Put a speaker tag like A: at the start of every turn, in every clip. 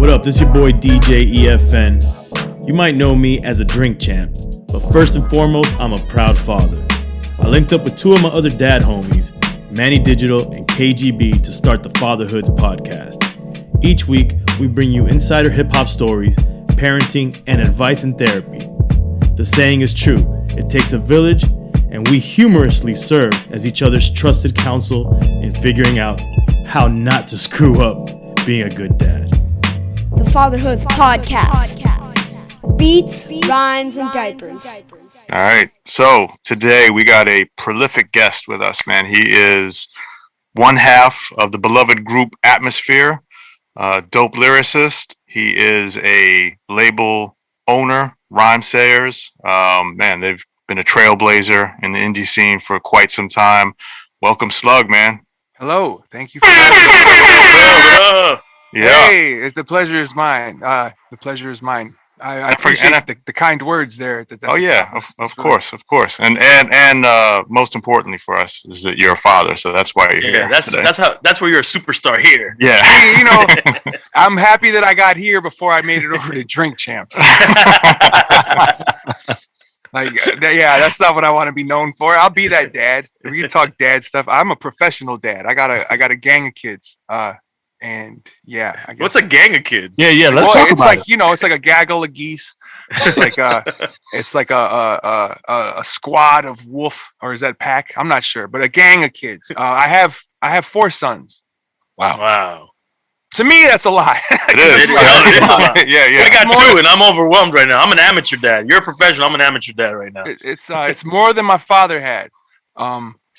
A: What up? This is your boy DJ EFN. You might know me as a drink champ, but first and foremost, I'm a proud father. I linked up with two of my other dad homies, Manny Digital and KGB, to start the Fatherhood podcast. Each week, we bring you insider hip-hop stories, parenting, and advice and therapy. The saying is true, it takes a village, and we humorously serve as each other's trusted counsel in figuring out how not to screw up being a good dad.
B: The Fatherhood Podcast. Beats, rhymes, and diapers.
C: All right. So today we got a prolific guest with us, man. He is one half of the beloved group Atmosphere, dope lyricist. He is a label owner, RhymeSlayers. Man, they've been a trailblazer in the indie scene for quite some time. Welcome, Slug, man.
D: Hello. Thank you for having me.
C: Yeah.
D: Hey, the pleasure is mine. I appreciate the kind words there.
C: Oh yeah, of course. And most importantly for us is that you're a father, so that's why you're here.
E: That's where you're a superstar here.
C: Yeah.
D: See, I'm happy that I got here before I made it over to Drink Champs. That's not what I want to be known for. I'll be that dad. If we can talk dad stuff, I'm a professional dad. I got a gang of kids. And yeah, I guess.
E: What's a gang of kids?
A: Yeah. Let's talk about it.
D: It's like a gaggle of geese. It's like a squad of wolf, or is that pack? I'm not sure, but a gang of kids. I have 4 sons.
E: Wow.
D: To me, that's a lot.
C: It is.
E: It's a lot.
C: Yeah.
E: I got 2, and I'm overwhelmed right now. I'm an amateur dad. You're a professional. I'm an amateur dad right now.
D: It's more than my father had.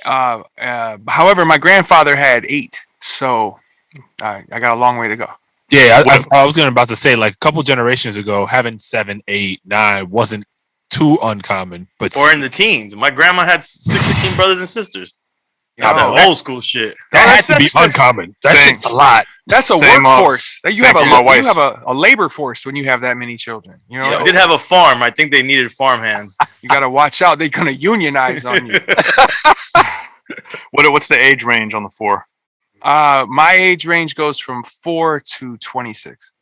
D: However, my grandfather had 8, so. I got a long way to go.
F: Yeah, I was about to say, like a couple generations ago, having 7, 8, 9 wasn't too uncommon. But
E: or in the teens. My grandma had 16 brothers and sisters. That's old school shit.
F: That had to be uncommon. That's a lot.
D: That's a workforce. You have a labor force when you have that many children. You know,
E: they did have a farm. I think they needed farm hands.
D: You got to watch out. They're gonna unionize on you.
C: What's the age range on the 4?
D: My age range goes from 4 to 26.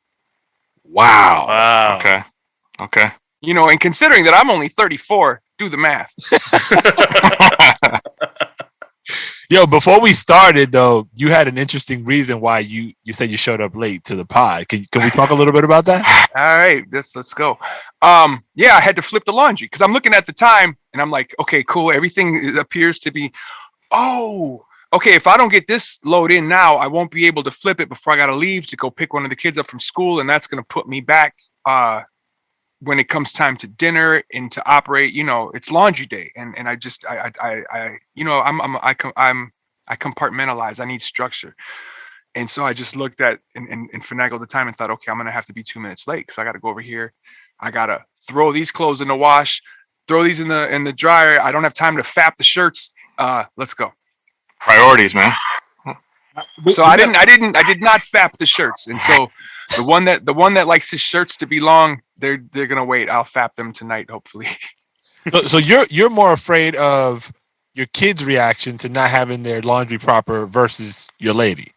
F: Wow.
C: Okay.
D: And considering that I'm only 34, do the math.
F: Yo, before we started though, you had an interesting reason why you said you showed up late to the pod. Can we talk a little bit about that?
D: All right, let's go. I had to flip the laundry because I'm looking at the time and I'm like, okay, cool. Everything appears to be, okay, if I don't get this load in now, I won't be able to flip it before I got to leave to go pick one of the kids up from school. And that's going to put me back when it comes time to dinner and to operate, it's laundry day. And I compartmentalize. I need structure. And so I just looked at and finagled the time and thought, okay, I'm going to have to be 2 minutes late because I got to go over here. I got to throw these clothes in the wash, throw these in the dryer. I don't have time to fap the shirts. Let's go.
C: Priorities, man.
D: So I did not fap the shirts, and so the one that likes his shirts to be long, they're gonna wait. I'll fap them tonight, hopefully.
F: So you're more afraid of your kids' reaction to not having their laundry proper versus your lady.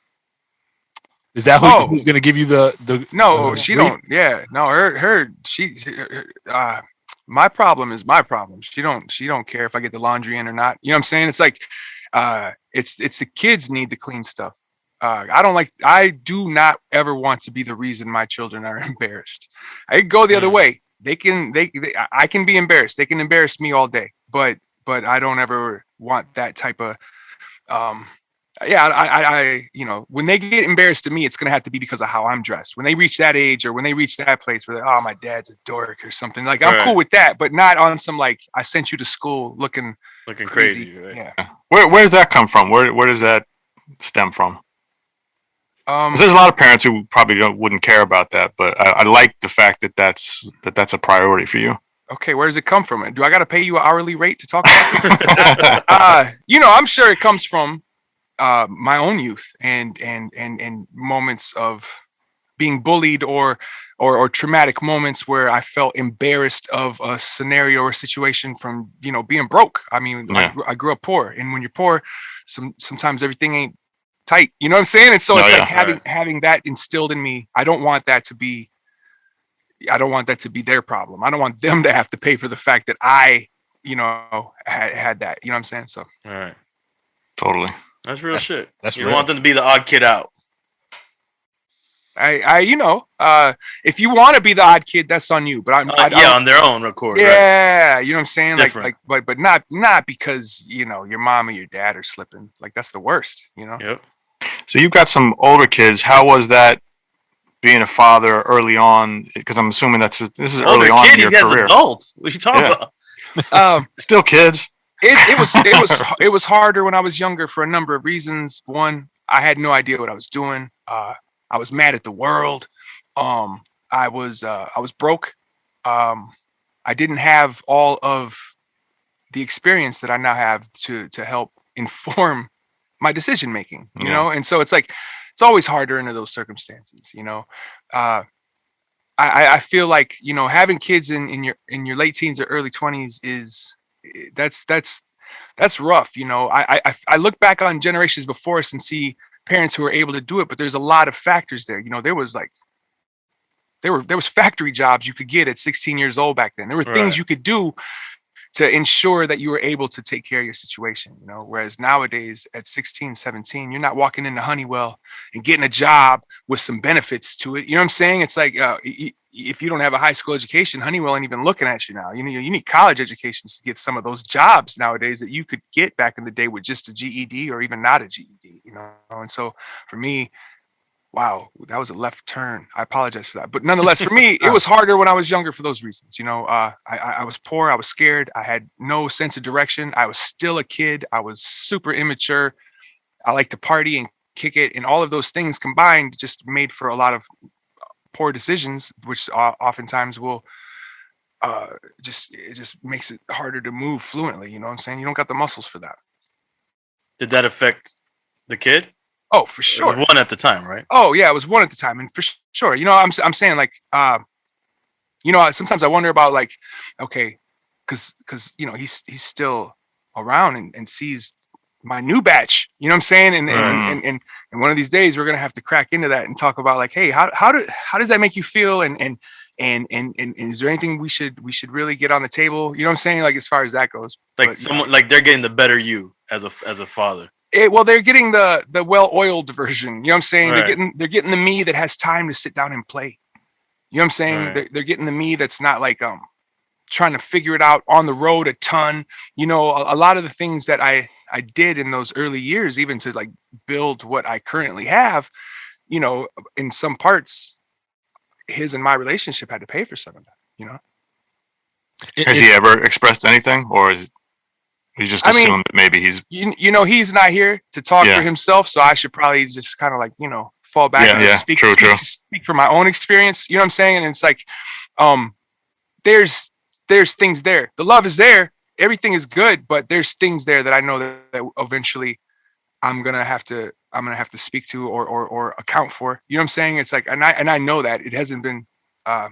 F: Is that who's gonna give you the?
D: No, she don't. Yeah, no, her. My problem is my problem. She don't care if I get the laundry in or not. You know what I'm saying? It's like. It's the kids need the clean stuff. I do not ever want to be the reason my children are embarrassed. I go the other way. I can be embarrassed. They can embarrass me all day, but I don't ever want that type of, when they get embarrassed to me, it's going to have to be because of how I'm dressed. When they reach that age or when they reach that place where my dad's a dork or something, like I'm cool with that, but not on some, like, I sent you to school looking
E: crazy. Right?
D: Yeah.
C: Where does that come from? Where does that stem from? 'Cause there's a lot of parents who probably wouldn't care about that, but I like the fact that that's a priority for you.
D: Okay, where does it come from? Do I got to pay you an hourly rate to talk about it? I'm sure it comes from my own youth and moments of being bullied or traumatic moments where I felt embarrassed of a scenario or situation from, being broke. I mean, I grew up poor, and when you're poor, sometimes everything ain't tight. You know what I'm saying? And so
C: No,
D: it's
C: yeah.
D: like having that instilled in me. I don't want that to be their problem. I don't want them to have to pay for the fact that I, had that. You know what I'm saying? So
E: All right.
C: Totally.
E: That's real shit.
F: That's
E: you
F: real.
E: don't want them to be the odd kid out.
D: if you want to be the odd kid, that's on you. But
E: on their own, of course.
D: Yeah,
E: right.
D: You know what I'm saying?
E: Different.
D: But not because your mom or your dad are slipping. Like that's the worst.
E: Yep.
C: So you've got some older kids. How was that being a father early on? Because I'm assuming this is early on in your career.
E: Adults. What are you talking
C: about? Still kids.
D: It was harder when I was younger for a number of reasons. One, I had no idea what I was doing. I was mad at the world. I was broke. I didn't have all of the experience that I now have to help inform my decision making. You know, and so it's like it's always harder under those circumstances. I feel like having kids in your late teens or early 20s that's rough. I look back on generations before us and see parents who are able to do it, but there's a lot of factors there. There was factory jobs you could get at 16 years old back then. There were things you could do to ensure that you were able to take care of your situation, whereas nowadays at 16, 17, you're not walking into Honeywell and getting a job with some benefits to it. You know what I'm saying? It's like, if you don't have a high school education, Honeywell ain't even looking at you now. You need college educations to get some of those jobs nowadays that you could get back in the day with just a GED or even not a GED, And so for me, wow, that was a left turn. I apologize for that. But nonetheless, for me, it was harder when I was younger for those reasons. I was poor. I was scared. I had no sense of direction. I was still a kid. I was super immature. I liked to party and kick it. And all of those things combined just made for a lot of poor decisions, which oftentimes will it just makes it harder to move fluently. You know what I'm saying? You don't got the muscles for that.
E: Did that affect the kid?
D: Oh, for sure.
E: It was one at the time, right?
D: Oh yeah, it was one at the time, and for sure. I'm saying like, sometimes I wonder about like, okay, because he's still around and sees my new batch. You know what I'm saying? And one of these days we're gonna have to crack into that and talk about like, hey, how does that make you feel? And is there anything we should really get on the table? You know what I'm saying? Like as far as that goes,
E: like like they're getting the better you as a father.
D: They're getting the well-oiled version. You know what I'm saying?
E: Right.
D: They're getting the me that has time to sit down and play. You know what I'm saying?
E: Right.
D: They're getting the me that's not like trying to figure it out on the road a ton. A lot of the things that I did in those early years, even to like build what I currently have, in some parts, his and my relationship had to pay for some of that.
C: Has he ever expressed anything, or you just assume that maybe he's
D: he's not here to talk for himself, so I should probably just kind of like fall back and speak from my own experience. You know what I'm saying? And it's like there's things there. The love is there. Everything is good, but there's things there that I know that eventually I'm gonna have to speak to or account for. You know what I'm saying? It's like, and I know that it hasn't been a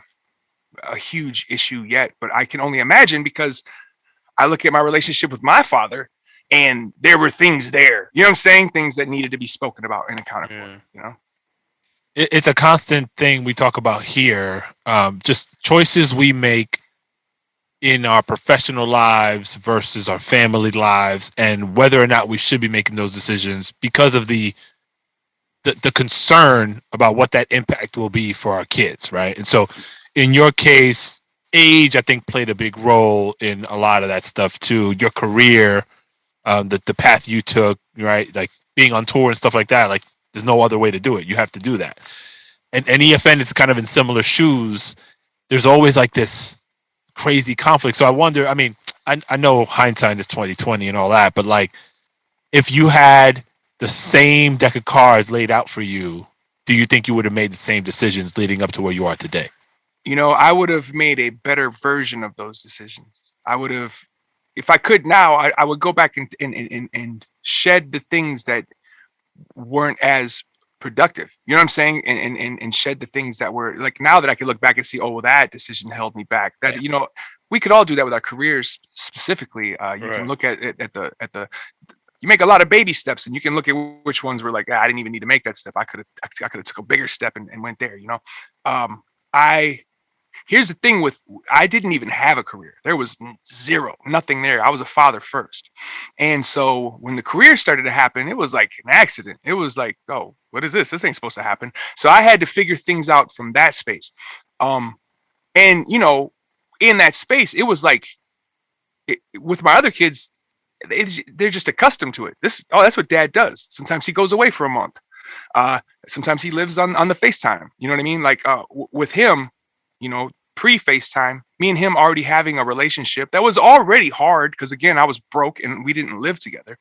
D: huge issue yet, but I can only imagine because I look at my relationship with my father and there were things there, you know what I'm saying? Things that needed to be spoken about and accounted for,
F: It's a constant thing we talk about here. Just choices we make in our professional lives versus our family lives, and whether or not we should be making those decisions because of the concern about what that impact will be for our kids, right? And so in your case, age, I think, played a big role in a lot of that stuff too. Your career, the path you took, right? Like being on tour and stuff like that. Like there's no other way to do it. You have to do that. And EFN is kind of in similar shoes. There's always like this crazy conflict. So I wonder, I mean, I know hindsight is 2020 and all that, but like if you had the same deck of cards laid out for you, do you think you would have made the same decisions leading up to where you are today?
D: I would have made a better version of those decisions. I would have, if I could now, I would go back and shed the things that weren't as productive. You know what I'm saying? And shed the things that were like, now that I can look back and see, oh, well, that decision held me back. That, we could all do that with our careers specifically. You can look at the you make a lot of baby steps, and you can look at which ones were like, I didn't even need to make that step. I could have took a bigger step and went there, you know? Here's the thing I didn't even have a career. There was nothing there. I was a father first. And so when the career started to happen, it was like an accident. It was like, oh, what is this? This ain't supposed to happen. So I had to figure things out from that space. And you know, in that space, it was like with my other kids, they're just accustomed to it. That's what dad does. Sometimes he goes away for a month. Sometimes he lives on the FaceTime. You know what I mean? Like with him, you know, pre-FaceTime, me and him already having a relationship that was already hard because again, I was broke and we didn't live together.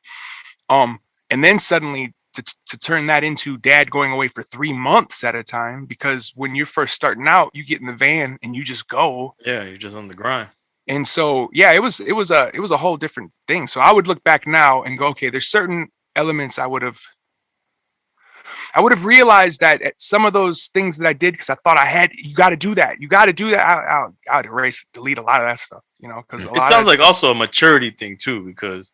D: And then suddenly to turn that into dad going away for 3 months at a time, because when you're first starting out, you get in the van and you just go.
E: Yeah, you're just on the grind.
D: And so, yeah, it was a whole different thing. So I would look back now and go, okay, there's certain elements I would have realized that at some of those things that I did, because I thought you got to do that. You got to do that. I would delete a lot of that stuff, you know, because
E: it sounds like also a maturity thing too, because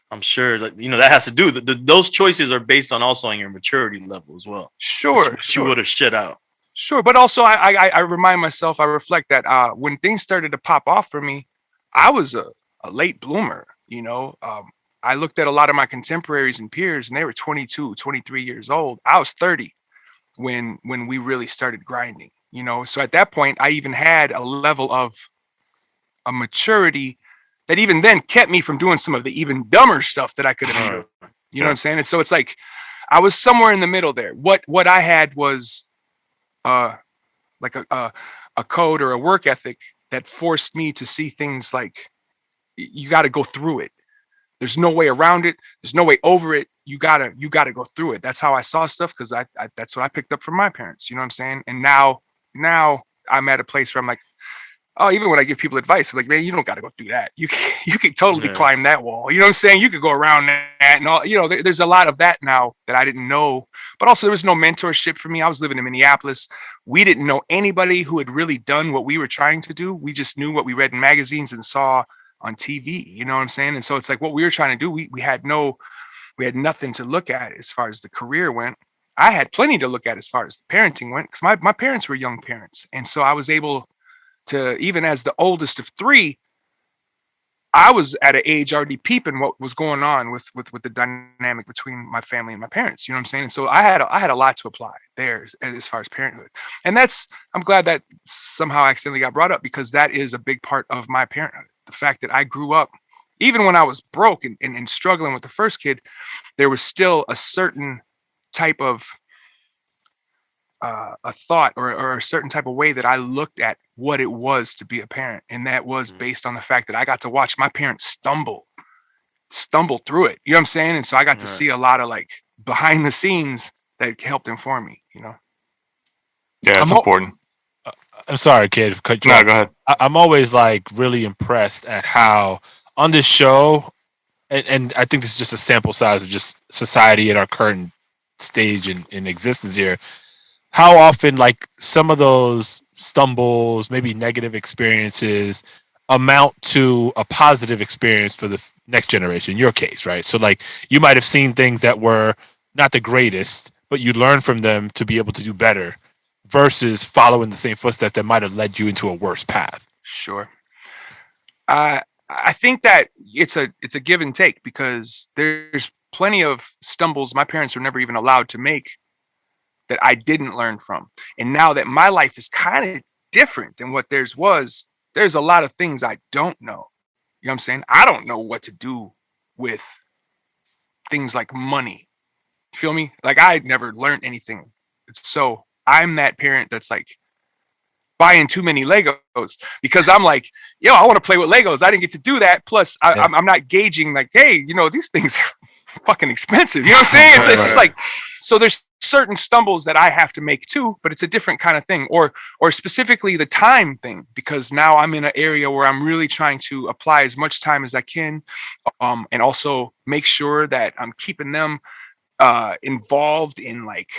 E: I'm sure that, you know, that has to do those choices are based on also on your maturity level as well.
D: Sure.
E: You would have shit out.
D: Sure. But also I remind myself, I reflect that when things started to pop off for me, I was a late bloomer, you know. I looked at a lot of my contemporaries and peers and they were 22, 23 years old. I was 30 when we really started grinding, you know. So at that point, I even had a level of a maturity that even then kept me from doing some of the even dumber stuff that I could have done. You know what I'm saying? And so it's like I was somewhere in the middle there. What I had was like a code or a work ethic that forced me to see things like you got to go through it. There's no way around it. There's no way over it. You gotta go through it. That's how I saw stuff, because I that's what I picked up from my parents. You know what I'm saying? And now I'm at a place where I'm like, oh, even when I give people advice, I'm like, man, you don't got to go do that. You can totally climb that wall. You know what I'm saying? You could go around that and all. You know, there's a lot of that now that I didn't know. But also, there was no mentorship for me. I was living in Minneapolis. We didn't know anybody who had really done what we were trying to do. We just knew what we read in magazines and saw on TV. You know what I'm saying? And so it's like what we were trying to do. We had nothing to look at as far as the career went. I had plenty to look at as far as the parenting went, because my parents were young parents, and so I was able to, even as the oldest of three, I was at an age already peeping what was going on with the dynamic between my family and my parents. You know what I'm saying? And so I had a lot to apply there as far as parenthood. And I'm glad that somehow accidentally got brought up, because that is a big part of my parenthood. The fact that I grew up, even when I was broke and struggling with the first kid, there was still a certain type of a thought or a certain type of way that I looked at what it was to be a parent. And that was based on the fact that I got to watch my parents stumble through it. You know what I'm saying? And so I got to see a lot of like behind the scenes that helped inform me, you know?
C: Yeah, it's important.
F: I'm sorry, kid.
C: No, go ahead.
F: I'm always like really impressed at how on this show, and I think this is just a sample size of just society at our current stage in existence here, how often like some of those stumbles, maybe negative experiences, amount to a positive experience for the next generation, in your case, right? So like you might have seen things that were not the greatest, but you learn from them to be able to do better, versus following the same footsteps that might have led you into a worse path.
D: Sure. I think that it's a give and take, because there's plenty of stumbles my parents were never even allowed to make that I didn't learn from. And now that my life is kind of different than what theirs was, there's a lot of things I don't know. You know what I'm saying? I don't know what to do with things like money. You feel me? Like I never learned anything. So I'm that parent that's like buying too many Legos, because I'm like, yo, I want to play with Legos. I didn't get to do that. Plus I'm not gauging like, hey, you know, these things are fucking expensive. You know what I'm saying? It's just like, so there's certain stumbles that I have to make too, but it's a different kind of thing, or specifically the time thing, because now I'm in an area where I'm really trying to apply as much time as I can, and also make sure that I'm keeping them involved in like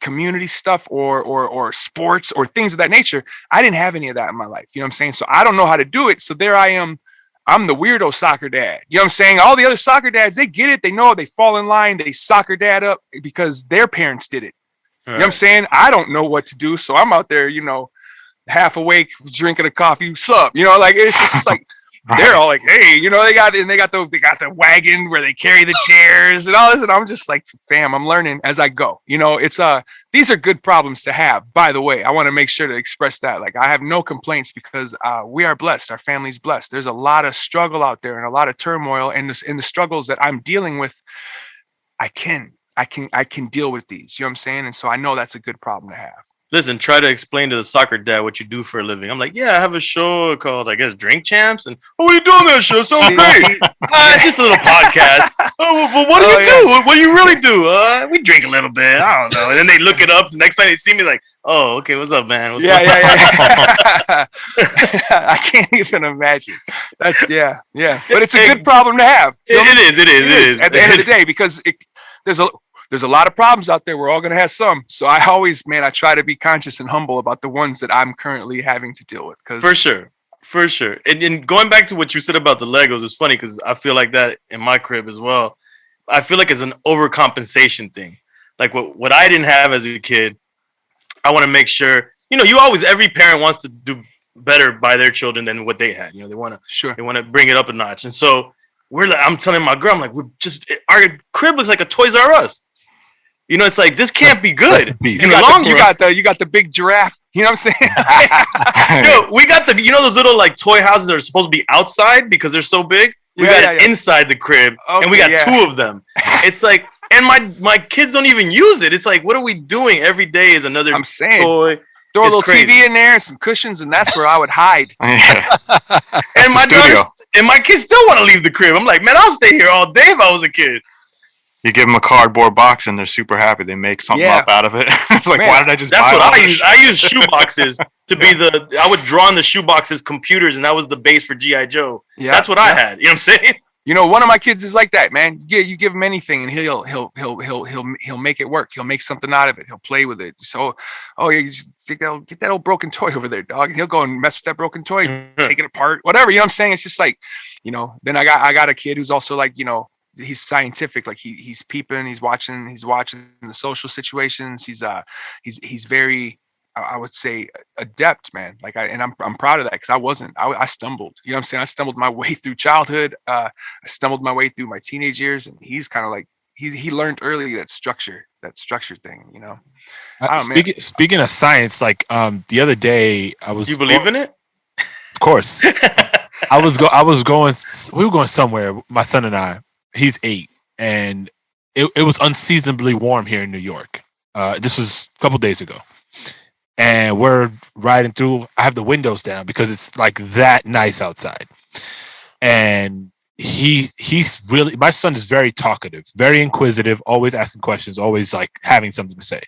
D: community stuff or sports or things of that nature. I didn't have any of that in my life. You know what I'm saying? So I don't know how to do it. So there I am. I'm the weirdo soccer dad. You know what I'm saying? All the other soccer dads, they get it. They know it. They fall in line. They soccer dad up because their parents did it. You know what I'm saying? I don't know what to do. So I'm out there, half awake, drinking a coffee, sup? Like it's just like they're all like, hey, they got the wagon where they carry the chairs and all this, and I'm just like, fam, I'm learning as I go. It's these are good problems to have. By the way, I want to make sure to express that. Like, I have no complaints because we are blessed. Our family's blessed. There's a lot of struggle out there and a lot of turmoil, and in the struggles that I'm dealing with, I can deal with these. You know what I'm saying? And so I know that's a good problem to have.
E: Listen, try to explain to the soccer dad what you do for a living. I'm like, yeah, I have a show called, I guess, Drink Champs. And, what are you doing that show? So great. Just a little podcast. But what do you do? What do you really do? We drink a little bit. I don't know. And then they look it up. The next time they see me, like, oh, okay, what's up, man? What's
D: yeah. I can't even imagine. That's, yeah. But it's a good problem to have.
E: It is.
D: At the end of the day, because there's a lot of problems out there. We're all going to have some. So I try to be conscious and humble about the ones that I'm currently having to deal with.
E: For sure. And going back to what you said about the Legos, it's funny because I feel like that in my crib as well. I feel like it's an overcompensation thing. Like what I didn't have as a kid, I want to make sure, every parent wants to do better by their children than what they had. They want to bring it up a notch. And so I'm telling my girl, I'm like, our crib looks like a Toys R Us. It's like, this can't be good. In the long run.
D: You got the big giraffe. You know what I'm saying?
E: We got those little like toy houses that are supposed to be outside because they're so big. We got it inside the crib, and we got two of them. It's like, and my kids don't even use it. It's like, what are we doing? Every day is another toy.
D: Throw a little TV in there and some cushions, and that's where I would hide.
E: And my kids still want to leave the crib. I'm like, man, I'll stay here all day if I was a kid.
C: You give them a cardboard box and they're super happy. They make something up out of it. It's like, why did I just buy
E: That's what I use. I use shoe boxes to be I would draw in the shoe boxes computers, and that was the base for G.I. Joe. Yeah, that's what I had. You know what I'm saying?
D: One of my kids is like that, man. Yeah, you give him anything and he'll make it work. He'll make something out of it. He'll play with it. So, you just get that old broken toy over there, dog. And he'll go and mess with that broken toy, take it apart, whatever. You know what I'm saying? It's just like, then I got a kid who's also like, he's scientific. Like he's peeping, he's watching the social situations. He's very, I would say, adept, man. Like I'm proud of that because I stumbled. You know what I'm saying? I stumbled my way through childhood. I stumbled my way through my teenage years, and he's kind of like he learned early that structure thing.
F: Speaking of science, like the other day I was.
E: You believe in it?
F: Of course. We were going somewhere. My son and I. He's 8, and it was unseasonably warm here in New York. This was a couple days ago, and we're riding through. I have the windows down because it's like that nice outside, and he's really, my son is very talkative, very inquisitive, always asking questions, always like having something to say,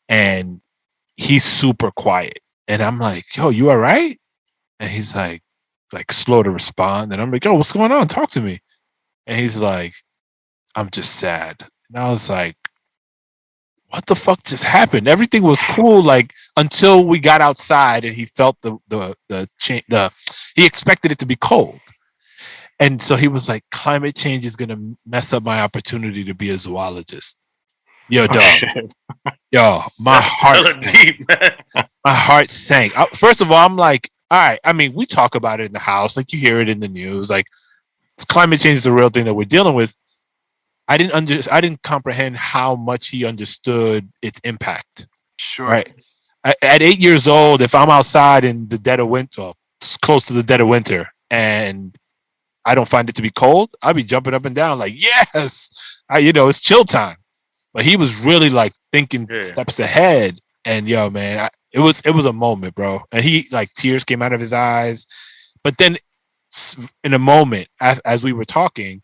F: and he's super quiet. And I'm like, yo, you all right? And he's like slow to respond, and I'm like, yo, what's going on? Talk to me. And he's like, I'm just sad. And I was like, what the fuck just happened? Everything was cool, like until we got outside and he felt he expected it to be cold. And so he was like, climate change is gonna mess up my opportunity to be a zoologist. Yo, dog. Yo, my heart sank. My heart sank. First of all, I'm like, all right, I mean, we talk about it in the house, like you hear it in the news, like climate change is a real thing that we're dealing with. I didn't comprehend how much he understood its impact.
D: Sure.
F: Right. At 8 years old, if I'm outside in the dead of winter, close to the dead of winter, and I don't find it to be cold, I'll be jumping up and down like, yes, it's chill time. But he was really like thinking steps ahead. And yo, man, it was a moment, bro. And he like tears came out of his eyes. But then in a moment, as we were talking,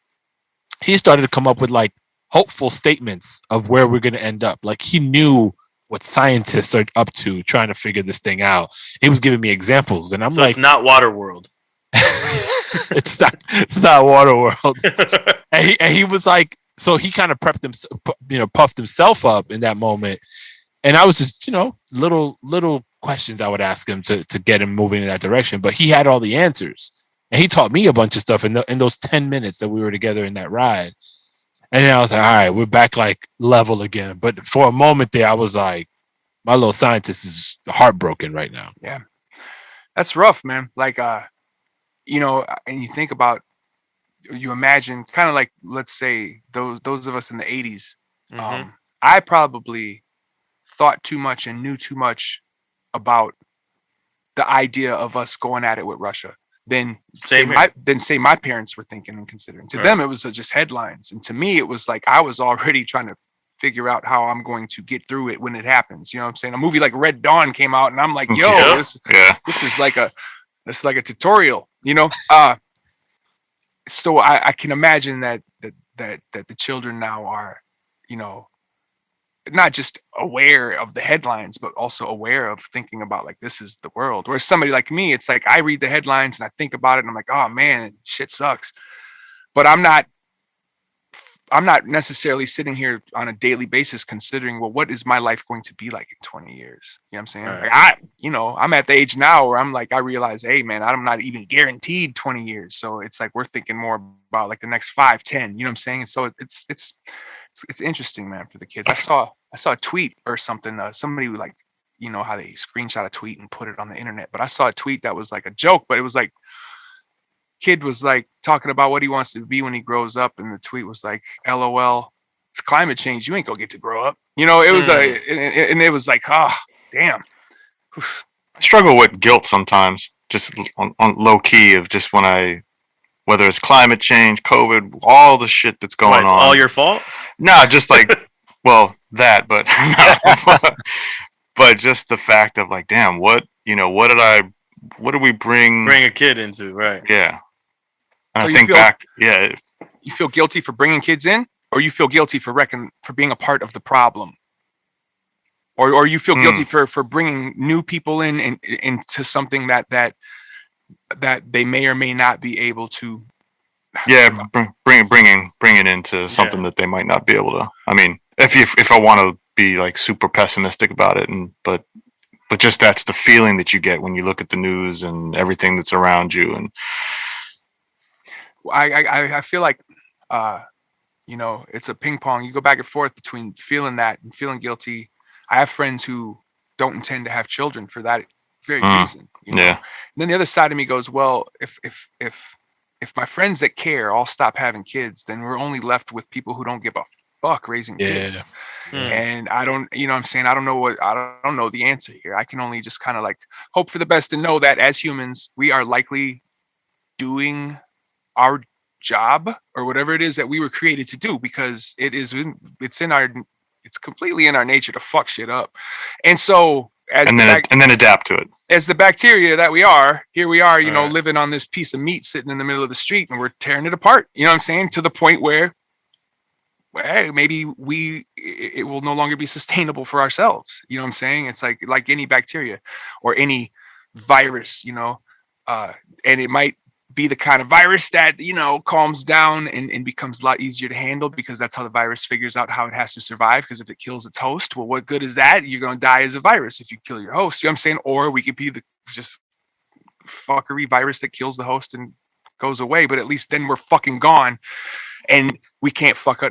F: he started to come up with like hopeful statements of where we're going to end up. Like he knew what scientists are up to trying to figure this thing out. He was giving me examples, and I'm like,
E: it's not Waterworld.
F: it's not Waterworld. and he was like, so he kind of puffed himself up in that moment. And I was just, little questions I would ask him to get him moving in that direction. But he had all the answers. And he taught me a bunch of stuff in those 10 minutes that we were together in that ride. And then I was like, all right, we're back like level again. But for a moment there, I was like, my little scientist is heartbroken right now.
D: Yeah. That's rough, man. Like, you know, and you think about, you imagine kind of like, let's say those of us in the 80s. I probably thought too much and knew too much about the idea of us going at it with Russia than say my parents were thinking and considering. To them, it was just headlines. And to me, it was like, I was already trying to figure out how I'm going to get through it when it happens. You know what I'm saying? A movie like Red Dawn came out and I'm like, yo, this is like a tutorial, you know? So I can imagine that the children now are, you know, not just aware of the headlines, but also aware of thinking about like, this is the world. Whereas somebody like me, it's like, I read the headlines and I think about it and I'm like, oh man, shit sucks. But I'm not necessarily sitting here on a daily basis considering, well, what is my life going to be like in 20 years? You know what I'm saying? Right. Like I'm at the age now where I'm like, I realize, hey man, I'm not even guaranteed 20 years. So it's like, we're thinking more about like the next 5, 10, you know what I'm saying? And so it's interesting, man, for the kids. I saw a tweet or something. Somebody would like, you know, how they screenshot a tweet and put it on the internet, but I saw a tweet that was like a joke, but it was like, kid was like talking about what he wants to be when he grows up, and the tweet was like, LOL, it's climate change, you ain't gonna get to grow up, you know. It was and it was like, oh damn.
C: I struggle with guilt sometimes, just on low key, of just whether it's climate change, COVID, all the shit that's going on.
E: All your fault?
C: No, just like well, that, but no. But just the fact of like, damn, what do we bring
E: a kid into, right?
C: Yeah. And I think back,
D: you feel guilty for bringing kids in, or you feel guilty for being a part of the problem, or you feel guilty for bringing new people in and into something that they may or may not be able to.
C: Yeah, bring it into something that they might not be able to. I mean, if I want to be like super pessimistic about it, but just that's the feeling that you get when you look at the news and everything that's around you. And
D: I feel like, you know, it's a ping pong. You go back and forth between feeling that and feeling guilty. I have friends who don't intend to have children for that very reason. You know? Yeah. And then the other side of me goes, well, if my friends that care all stop having kids, then we're only left with people who don't give a fuck raising kids. And I don't, you know what I'm saying? I don't know the answer here. I can only just kind of like hope for the best and know that as humans, we are likely doing our job or whatever it is that we were created to do, because it's completely in our nature to fuck shit up. And so and then
C: adapt to it.
D: As the bacteria that we are, here we are, you know, living on this piece of meat sitting in the middle of the street, and we're tearing it apart. You know what I'm saying? To the point where maybe it will no longer be sustainable for ourselves. You know what I'm saying? It's like any bacteria or any virus, you know, and it might be the kind of virus that, you know, calms down and becomes a lot easier to handle, because that's how the virus figures out how it has to survive. Because if it kills its host, well, what good is that? You're going to die as a virus if you kill your host. You know what I'm saying? Or we could be the just fuckery virus that kills the host and goes away, but at least then we're fucking gone and we can't fuck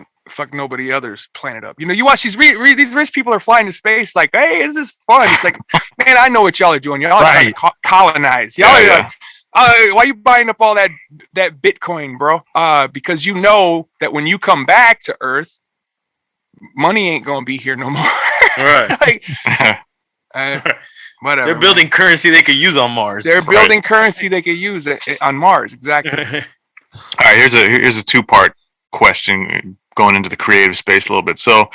D: nobody other's planet up. You know, you watch these rich people are flying to space like, hey, this is fun. It's like, man, I know what y'all are doing. Y'all are trying to colonize. Y'all are like, why you buying up all that Bitcoin, bro? Because you know that when you come back to Earth, money ain't gonna be here no more.
E: Right.
D: Whatever.
E: They're building currency they could use on Mars.
D: They're building currency they could use on Mars. Exactly.
C: All right. Here's a 2-part question going into the creative space a little bit. So,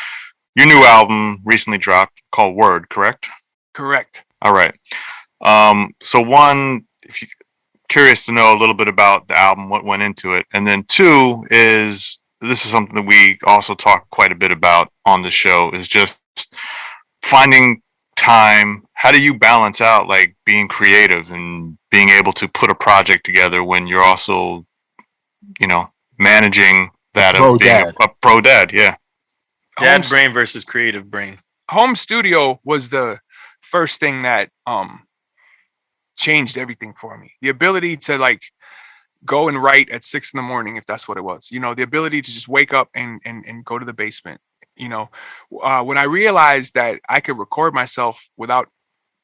C: your new album recently dropped called Word, correct?
D: Correct.
C: All right. So one, if you curious to know a little bit about the album, what went into it, and then 2 is, this is something that we also talk quite a bit about on the show, is just finding time. How do you balance out like being creative and being able to put a project together when you're also, you know, managing that of being a pro dad? Yeah.
E: Dad brain versus creative brain.
D: Home studio was the first thing that changed everything for me. The ability to like go and write at 6 a.m. if that's what it was. You know, the ability to just wake up and go to the basement. You know, when I realized that I could record myself without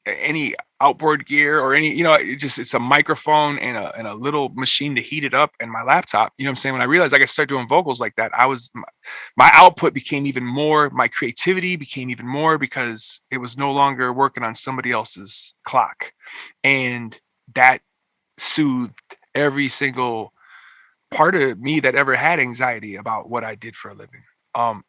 D: any outboard gear or any, you know, it's a microphone and a little machine to heat it up and my laptop. You know what I'm saying? When I realized I could start doing vocals like that, my output became even more, my creativity became even more, because it was no longer working on somebody else's clock. And that soothed every single part of me that ever had anxiety about what I did for a living.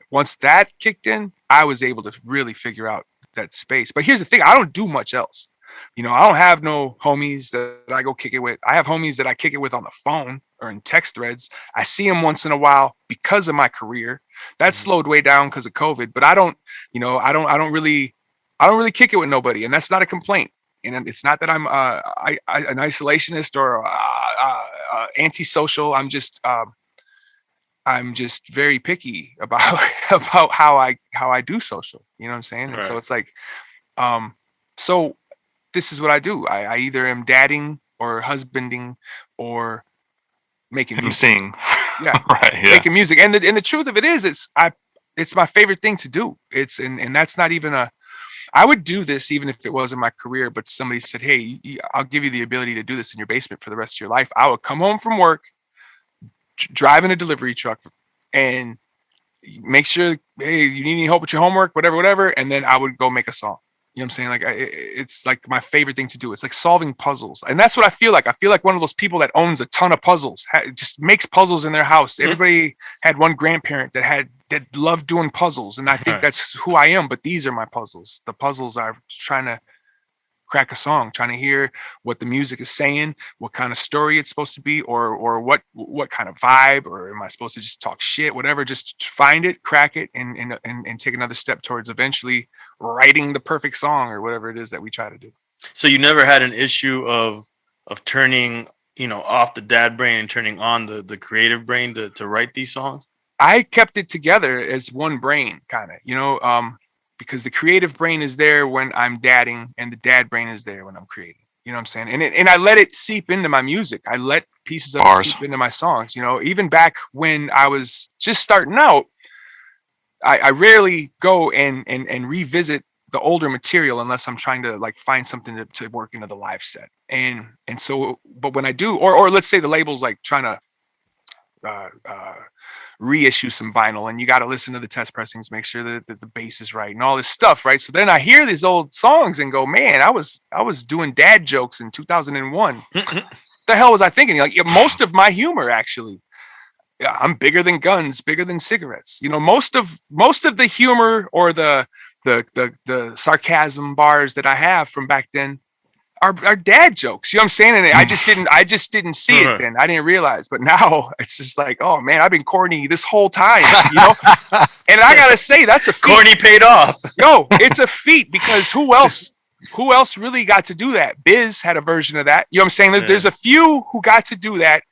D: Once that kicked in, I was able to really figure out that space. But here's the thing, I don't do much else. You know, I don't have no homies that I go kick it with. I have homies that I kick it with on the phone or in text threads. I see them once in a while because of my career. That slowed way down because of COVID, but I don't really kick it with nobody, and that's not a complaint. And it's not that I'm an isolationist or antisocial. I'm just very picky about how I do social. You know what I'm saying? And so it's like, so this is what I do. I either am dadding or husbanding or making music.
C: Sing.
D: Yeah.
C: Right. Yeah.
D: Making music. And the truth of it is, it's my favorite thing to do. And that's not even I would do this even if it wasn't my career, but somebody said, hey, I'll give you the ability to do this in your basement for the rest of your life. I would come home from work, driving a delivery truck, and make sure, hey, you need any help with your homework, whatever, and then I would go make a song. You know what I'm saying? Like, it's like my favorite thing to do. It's like solving puzzles, and that's what I feel like. I feel like one of those people that owns a ton of puzzles, just makes puzzles in their house. Everybody had one grandparent that loved doing puzzles, and I think that's who I am. But these are my puzzles. The puzzles are trying to crack a song, trying to hear what the music is saying, what kind of story it's supposed to be, or what kind of vibe, or am I supposed to just talk shit, whatever, just find it, crack it, and take another step towards eventually writing the perfect song or whatever it is that we try to do.
E: So you never had an issue of turning, you know, off the dad brain and turning on the creative brain to write these songs?
D: I kept it together as one brain, kind of, you know, because the creative brain is there when I'm dadding and the dad brain is there when I'm creating. You know what I'm saying? And I let it seep into my music. I let pieces of it seep into my songs. You know, even back when I was just starting out, I rarely go and revisit the older material unless I'm trying to like find something to work into the live set. And so, but when I do, or let's say the label's like trying to reissue some vinyl, and you got to listen to the test pressings, make sure that the bass is right and all this stuff, right? So then I hear these old songs and go, man, I was doing dad jokes in 2001. The hell was I thinking? Like, most of my humor, actually, I'm bigger than guns, bigger than cigarettes. You know, most of the humor or the sarcasm bars that I have from back then are dad jokes. You know what I'm saying? And I just didn't see it then. I didn't realize. But now it's just like, oh man, I've been corny this whole time, you know? And I gotta say, that's a feat.
E: Corny paid off.
D: Yo, it's a feat, because who else really got to do that? Biz had a version of that. You know what I'm saying? There's a few who got to do that,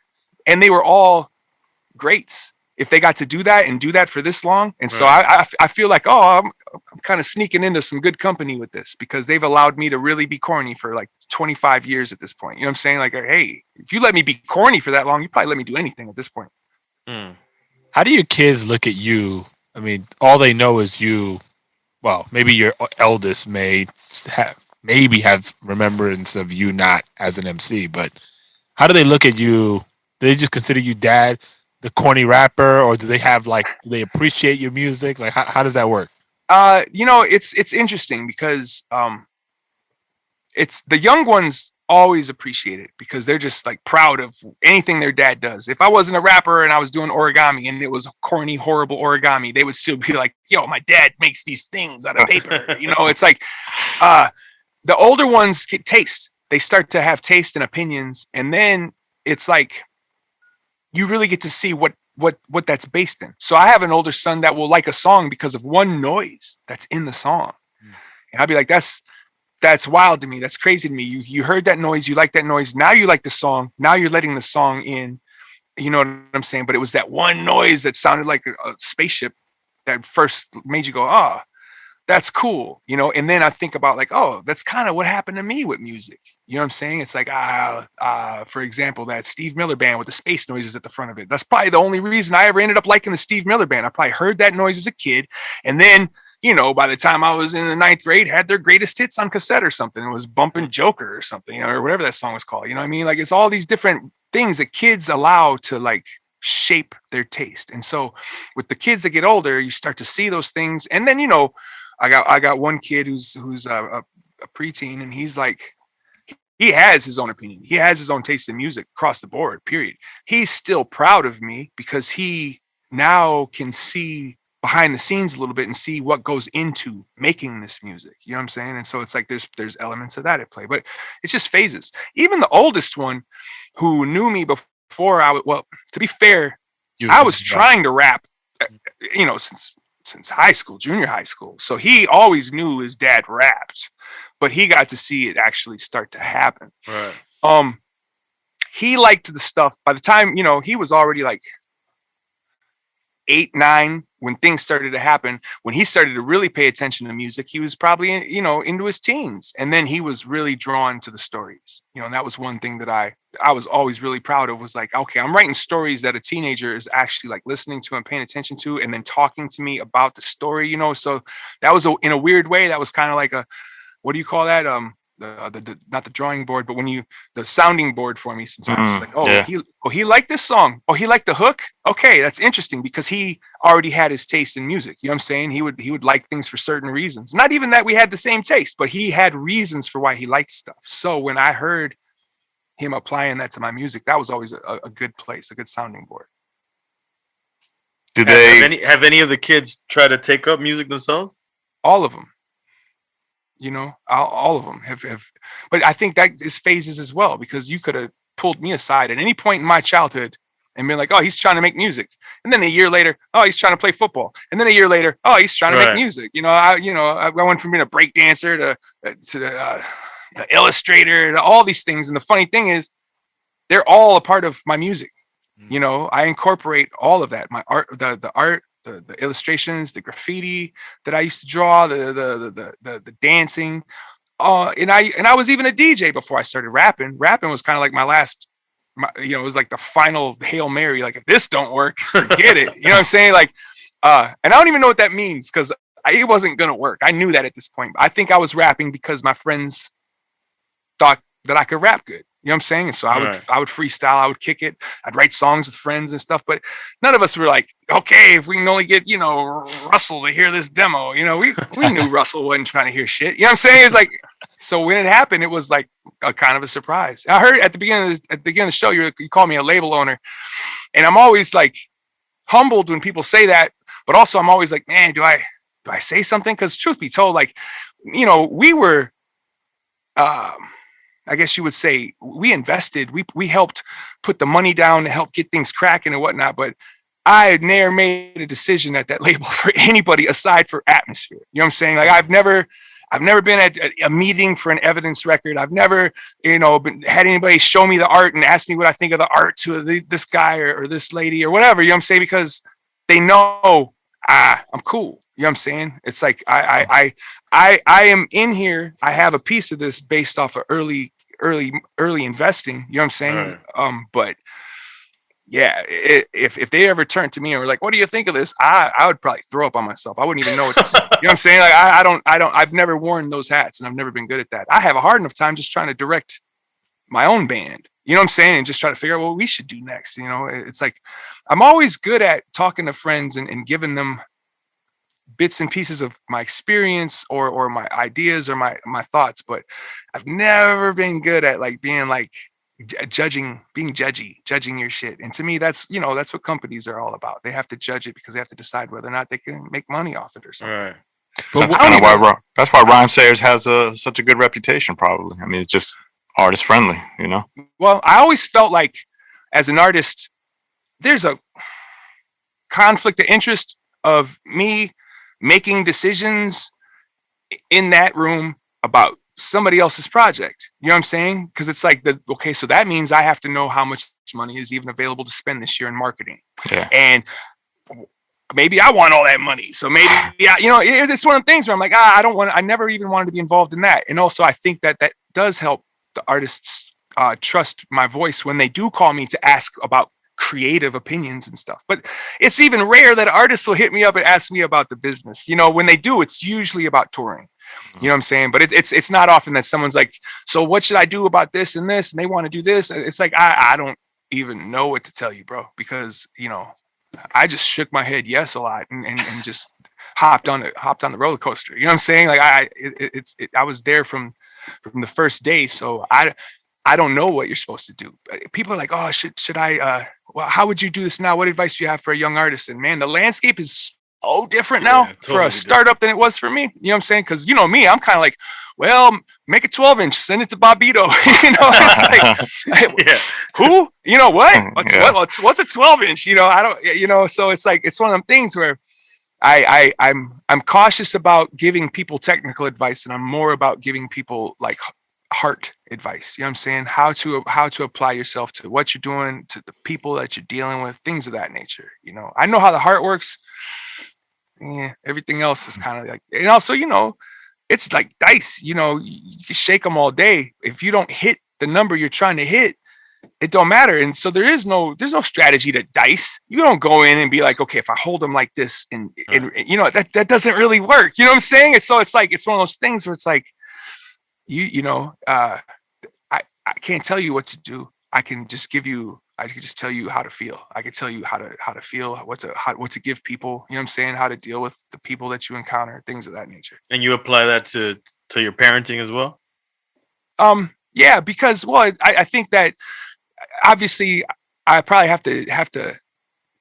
D: and they were all greats if they got to do that and do that for this long. And so I feel like, oh, I'm kind of sneaking into some good company with this, because they've allowed me to really be corny for like 25 years at this point. You know what I'm saying? Like, hey, if you let me be corny for that long, you probably let me do anything at this point.
F: How do your kids look at you? I mean, all they know is you. Well, maybe your eldest may have remembrance of you not as an MC, but how do they look at you? Do they just consider you dad, the corny rapper, or do they have do they appreciate your music? Like, how does that work?
D: You know, it's interesting, because it's the young ones always appreciate it, because they're just like proud of anything their dad does. If I wasn't a rapper and I was doing origami and it was corny, horrible origami, they would still be like, yo, my dad makes these things out of paper. You know, it's like the older ones get taste. They start to have taste and opinions, and then it's like you really get to see what that's based in. So I have an older son that will like a song because of one noise that's in the song. And I'll be like, that's wild to me. That's crazy to me. You heard that noise, you like that noise. Now you like the song. Now you're letting the song in. You know what I'm saying? But it was that one noise that sounded like a spaceship that first made you go, oh, that's cool, you know. And then I think about like, oh, that's kind of what happened to me with music. You know what I'm saying? It's like, for example, that Steve Miller Band with the space noises at the front of it. That's probably the only reason I ever ended up liking the Steve Miller Band. I probably heard that noise as a kid. And then, you know, by the time I was in the 9th grade, had their greatest hits on cassette or something. It was Bumpin' Joker or something, you know, or whatever that song was called. You know what I mean? Like, it's all these different things that kids allow to like shape their taste. And so with the kids that get older, you start to see those things. And then, you know, I got one kid who's a preteen, and he's like, he has his own opinion. He has his own taste in music across the board, period. He's still proud of me because he now can see behind the scenes a little bit and see what goes into making this music. You know what I'm saying? And so it's like there's elements of that at play, but it's just phases. Even the oldest one who knew me before well, to be fair, I was trying to rap, you know, since high school, junior high school. So he always knew his dad rapped, but he got to see it actually start to happen.
E: Right.
D: He liked the stuff by the time, you know, he was already like 8, 9 when things started to happen. When he started to really pay attention to music, he was probably, you know, into his teens. And then he was really drawn to the stories, you know, and that was one thing that I was always really proud of, was like, okay, I'm writing stories that a teenager is actually like listening to and paying attention to, and then talking to me about the story, you know. So that was in a weird way, that was kind of like what do you call that? The not the drawing board, but the sounding board for me sometimes. It's like, oh, yeah. He liked this song. Oh, he liked the hook. Okay, that's interesting, because he already had his taste in music. You know what I'm saying? He would like things for certain reasons. Not even that we had the same taste, but he had reasons for why he liked stuff. So when I heard him applying that to my music, that was always a good place, a good sounding board.
E: Have any of the kids try to take up music themselves?
D: All of them. You know, all of them have, but I think that is phases as well, because you could have pulled me aside at any point in my childhood and been like, oh, he's trying to make music. And then a year later, oh, he's trying to play football. And then a year later, oh, he's trying to make music. You know, I went from being a break dancer to the illustrator, to all these things. And the funny thing is, they're all a part of my music. You know, I incorporate all of that, my art, the art, the illustrations, the graffiti that I used to draw, the dancing, and I was even a DJ before I started rapping. Rapping was kind of like it was like the final Hail Mary. Like, if this don't work, forget it. You know what I'm saying? Like, and I don't even know what that means, because it wasn't gonna work. I knew that at this point. I think I was rapping because my friends thought that I could rap good. You know what I'm saying? And so I would freestyle, I would kick it, I'd write songs with friends and stuff, but none of us were like, okay, if we can only get, you know, Russell to hear this demo, you know, we knew Russell wasn't trying to hear shit. You know what I'm saying? It's like, so when it happened, it was like a kind of a surprise. I heard at the beginning of the show, you call me a label owner, and I'm always like humbled when people say that, but also I'm always like, man, do I say something? Because truth be told, like, you know, we were, I guess you would say, we invested, we helped put the money down to help get things cracking and whatnot. But I had never made a decision at that label for anybody aside for Atmosphere. You know what I'm saying? Like, I've never been at a meeting for an evidence record. I've never, you know, had anybody show me the art and ask me what I think of the art to this guy or this lady or whatever. You know what I'm saying? Because they know I'm cool. You know what I'm saying? It's like, I am in here. I have a piece of this based off of early investing. You know what I'm saying? Right. But yeah, if they ever turned to me and were like, what do you think of this? I would probably throw up on myself. I wouldn't even know what to say. You know what I'm saying? Like, I've never worn those hats, and I've never been good at that. I have a hard enough time just trying to direct my own band. You know what I'm saying? And just try to figure out what we should do next. You know, it's like, I'm always good at talking to friends and giving them bits and pieces of my experience or my ideas or my thoughts, but I've never been good at like being like judging your shit. And to me, that's, you know, that's what companies are all about. They have to judge it because they have to decide whether or not they can make money off it or something. Right.
C: But that's why RhymeSlayers has such a good reputation, probably. I mean, it's just artist friendly, you know?
D: Well, I always felt like as an artist, there's a conflict of interest of me making decisions in that room about somebody else's project. You know what I'm saying? Because it's like, okay, so that means I have to know how much money is even available to spend this year in marketing.
C: Yeah.
D: And maybe I want all that money. So maybe, it's one of the things where I'm like, I never even wanted to be involved in that. And also I think that does help the artists trust my voice when they do call me to ask about creative opinions and stuff. But it's even rare that artists will hit me up and ask me about the business. When they do, it's usually about touring. You know what I'm saying? But it's not often that someone's like, so what should I do about this and this? And they want to do this. And it's like, I don't even know what to tell you, bro, because, I just shook my head yes a lot and just hopped on the roller coaster. You know what I'm saying? Like I was there from the first day. So I don't know what you're supposed to do. People are like, oh, should I, well, how would you do this now? What advice do you have for a young artist? And man, the landscape is so different now for a startup than it was for me. You know what I'm saying? Because me, I'm kind of like, well, make a 12-inch, send it to Bobito. It's like, who? What? What's a 12-inch? I don't. So it's like it's one of them things where I'm cautious about giving people technical advice, and I'm more about giving people like heart advice. You know what I'm saying? How to apply yourself to what you're doing, to the people that you're dealing with, things of that nature. I know how the heart works. Yeah, everything else is kind of like, and also, it's like dice. You can shake them all day. If you don't hit the number you're trying to hit, it don't matter. And so there's no strategy to dice. You don't go in and be like, okay, if I hold them like this, and that doesn't really work. You know what I'm saying? And so it's like it's one of those things where it's like, I can't tell you what to do. I can just tell you how to feel. I can tell you how to feel, what to give people, you know what I'm saying? How to deal with the people that you encounter, things of that nature.
E: And you apply that to your parenting as well?
D: Yeah, because, well, I think that obviously I probably have to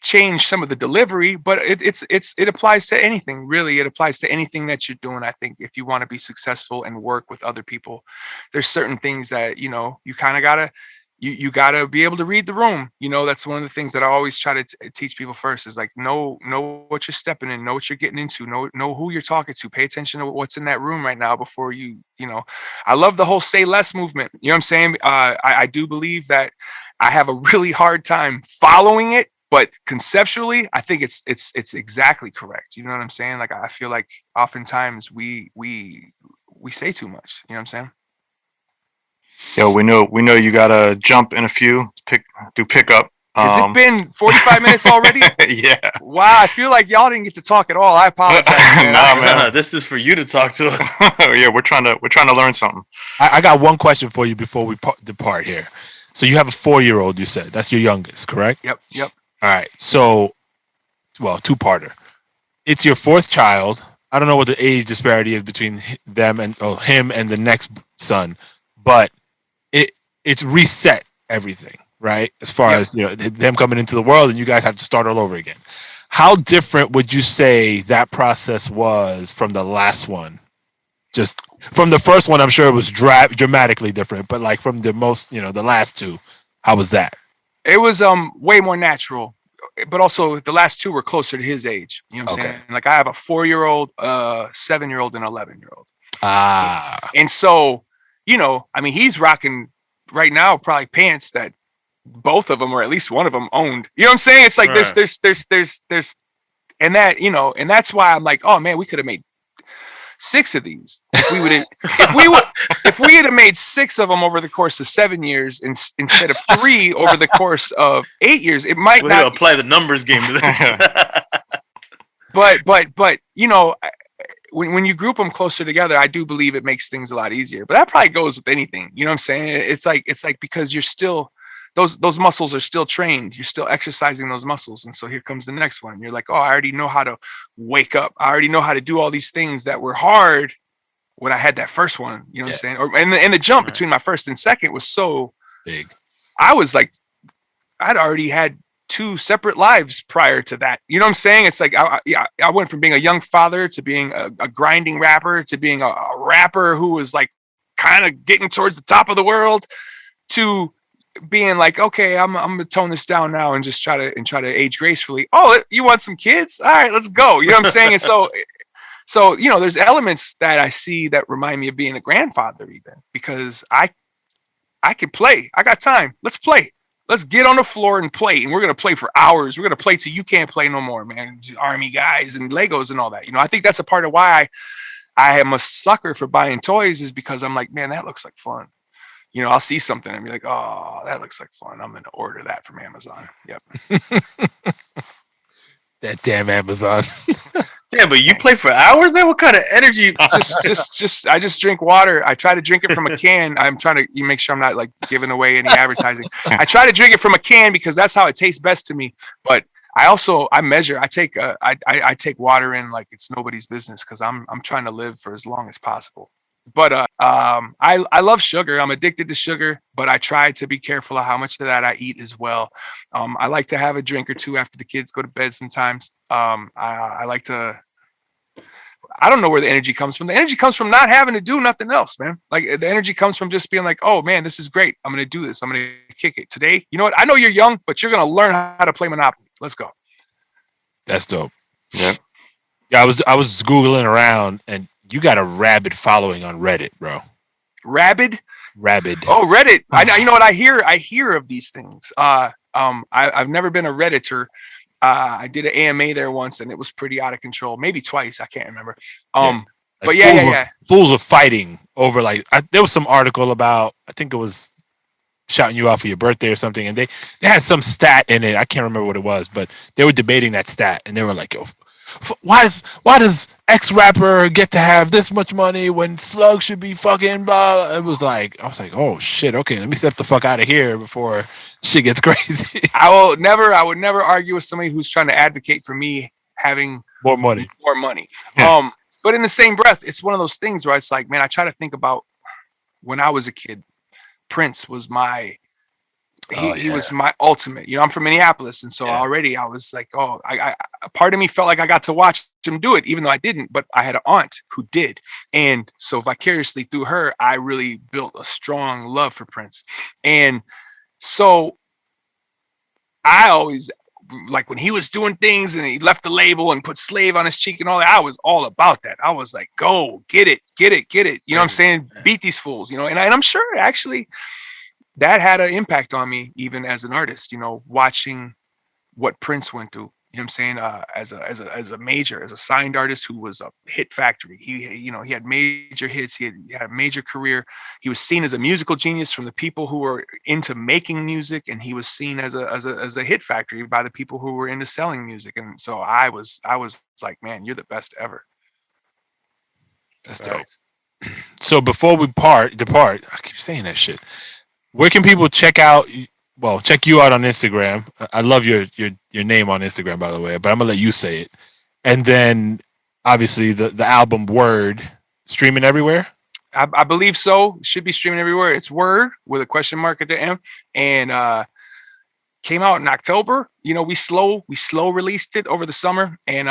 D: change some of the delivery, but it applies to anything, really. It applies to anything that you're doing. I think if you want to be successful and work with other people, there's certain things that, you kind of gotta, you gotta be able to read the room. That's one of the things that I always try to teach people first is like, know what you're stepping in, know what you're getting into, know who you're talking to, pay attention to what's in that room right now before I love the whole say less movement. You know what I'm saying? I do believe that I have a really hard time following it, but conceptually, I think it's exactly correct. You know what I'm saying? Like, I feel like oftentimes we say too much. You know what I'm saying?
C: Yo, we know you gotta jump in a few, pick up.
D: Has it been 45 minutes already?
C: Yeah.
D: Wow, I feel like y'all didn't get to talk at all. I apologize. Man.
E: Man. This is for you to talk to us.
C: Yeah, we're trying to learn something.
F: I got one question for you before we depart here. So you have a 4-year-old, you said. That's your youngest, correct?
D: Yep.
F: All right. So, well, two-parter. It's your fourth child. I don't know what the age disparity is between them and him and the next son, but it's reset everything, right? As far as them coming into the world, and you guys have to start all over again. How different would you say that process was from the last one? Just from the first one, I'm sure it was dramatically different, but like from the last two, how was that?
D: It was way more natural, but also the last two were closer to his age. You know what I'm saying? Like I have a 4-year-old, 7-year-old, and 11-year-old. And so, he's rocking right now probably pants that both of them, or at least one of them, owned. You know what I'm saying? It's like there's and that, and that's why I'm like, oh man, we could have made 6 of these. If we had made 6 of them over the course of 7 years instead of 3 over the course of 8 years, it might not
E: apply the numbers game to this.
D: but when you group them closer together, I do believe it makes things a lot easier. But that probably goes with anything. You know what I'm saying? It's like because you're still those muscles are still trained. You're still exercising those muscles. And so here comes the next one. You're like, oh, I already know how to wake up. I already know how to do all these things that were hard when I had that first one. You know what I'm saying? And the jump between my first and second was so
F: big.
D: I was like, I'd already had 2 separate lives prior to that. You know what I'm saying? It's like I went from being a young father to being a grinding rapper to being a rapper who was like kind of getting towards the top of the world to being like, okay, I'm gonna tone this down now and just try to age gracefully. Oh, you want some kids? All right, let's go. You know what I'm saying? And so there's elements that I see that remind me of being a grandfather, even because I can play. I got time. Let's play. Let's get on the floor and play. And we're going to play for hours. We're going to play till you can't play no more, man. Army guys and Legos and all that. You know, I think that's a part of why I am a sucker for buying toys, is because I'm like, man, that looks like fun. You know, I'll see something and be like, oh, that looks like fun. I'm going to order that from Amazon. Yep.
F: That damn Amazon.
E: Damn, but you play for hours, man? What kind of energy?
D: I just drink water. I try to drink it from a can. I'm trying to make sure I'm not like giving away any advertising. I try to drink it from a can because that's how it tastes best to me. But I measure. I take water in like it's nobody's business because I'm trying to live for as long as possible. But I love sugar. I'm addicted to sugar, but I try to be careful of how much of that I eat as well. I like to have a drink or two after the kids go to bed sometimes. I like to. I don't know where the energy comes from. The energy comes from not having to do nothing else, man. Like the energy comes from just being like, oh man, this is great. I'm going to do this. I'm going to kick it today. You know what? I know you're young, but you're going to learn how to play Monopoly. Let's go.
F: That's dope.
C: Yeah.
F: Yeah. I was Googling around, and you got a rabid following on Reddit, bro.
D: Rabid.
F: Oh,
D: Reddit. You know what I hear? I hear of these things. I've never been a Redditor. I did an AMA there once, and it was pretty out of control. Maybe twice. I can't remember. But
F: fools were fighting over there was some article about, I think it was shouting you out for your birthday or something, and they had some stat in it. I can't remember what it was, but they were debating that stat, and they were like, yo, why does X rapper get to have this much money when Slug should be fucking blah? I was like, oh shit, okay, let me step the fuck out of here before shit gets crazy.
D: I would never argue with somebody who's trying to advocate for me having
F: more money.
D: Yeah. But in the same breath, it's one of those things where it's like, man, I try to think about when I was a kid. Prince was he was my ultimate. You know, I'm from Minneapolis, and so already I was like, oh, I part of me felt like I got to watch him do it, even though I didn't. But I had an aunt who did, and so vicariously through her, I really built a strong love for Prince. And so I always, like when he was doing things and he left the label and put Slave on his cheek and all that, I was all about that. I was like, go get it. You know what I'm saying? Beat these fools, you know. And I'm sure actually that had an impact on me, even as an artist, you know, watching what Prince went through. You know what I'm saying? As a signed artist who was a hit factory. He had major hits. He had a major career. He was seen as a musical genius from the people who were into making music, and he was seen as a hit factory by the people who were into selling music. And so I was like, man, you're the best ever.
F: That's dope. So before we depart, I keep saying that shit. Where can people check you out on Instagram? I love your name on Instagram, by the way, but I'm gonna let you say it. And then obviously the album Word, streaming everywhere.
D: I believe so. It should be streaming everywhere. It's Word with a question mark at the end, and came out in October. You know, we slow released it over the summer, and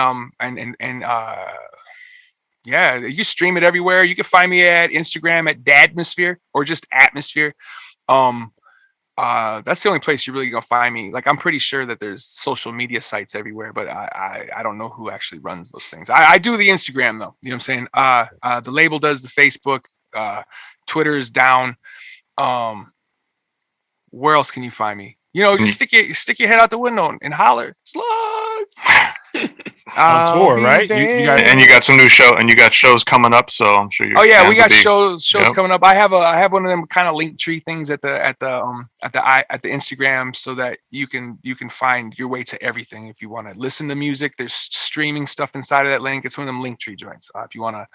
D: yeah, you stream it everywhere. You can find me at Instagram at Dadmosphere or just Atmosphere. That's the only place you're really gonna find me. Like, I'm pretty sure that there's social media sites everywhere, but I don't know who actually runs those things. I do the Instagram though. You know what I'm saying? The label does the Facebook. Twitter is down. Where else can you find me? You know, just stick your head out the window and holler, Slug.
F: On tour, right?
C: You got some new show, and you got shows coming up. So I'm sure you're.
D: Oh yeah, we got shows coming up. I have one of them kind of Linktree things at the Instagram, so that you can find your way to everything. If you want to listen to music, there's streaming stuff inside of that link. It's one of them Linktree joints. If you want to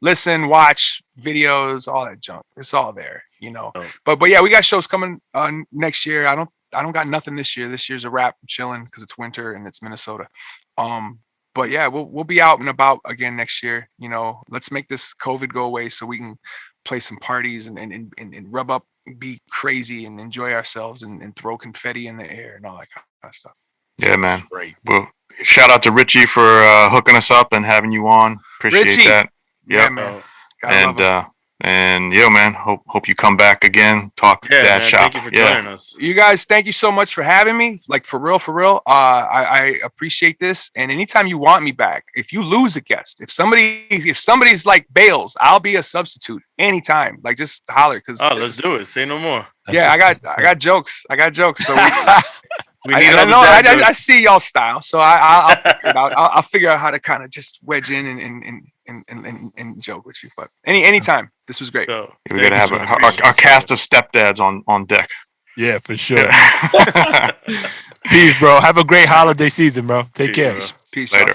D: listen, watch videos, all that junk, it's all there. You know. Oh. But yeah, we got shows coming next year. I don't got nothing this year. This year's a wrap. I'm chilling because it's winter and it's Minnesota. But yeah, we'll be out and about again next year. You know, let's make this COVID go away so we can play some parties and rub up, be crazy and enjoy ourselves and throw confetti in the air and all that kind of stuff.
C: Yeah, man. Great. Well, shout out to Richie for hooking us up and having you on. Appreciate Richie. That. Yep.
D: Yeah, man.
C: And yeah, man, hope you come back again. Talk
E: Yeah,
C: dad
E: man,
C: shop.
E: thank you for joining us.
D: You guys, thank you so much for having me. Like for real. I appreciate this. And anytime you want me back, if you lose a guest, if somebody's like bails, I'll be a substitute anytime. Like just holler. Cause
E: let's do it. Say no more.
D: Yeah, I got jokes. So
E: We need all the
D: I
E: dad jokes.
D: see y'all style. So I'll figure it out. I'll figure out how to kind of just wedge in and joke with you. But anytime. This was great.
E: So,
C: We gotta have our cast of stepdads on deck.
F: Yeah, for sure. Peace, bro. Have a great holiday season, bro. Take care.
D: Peace.
C: Later.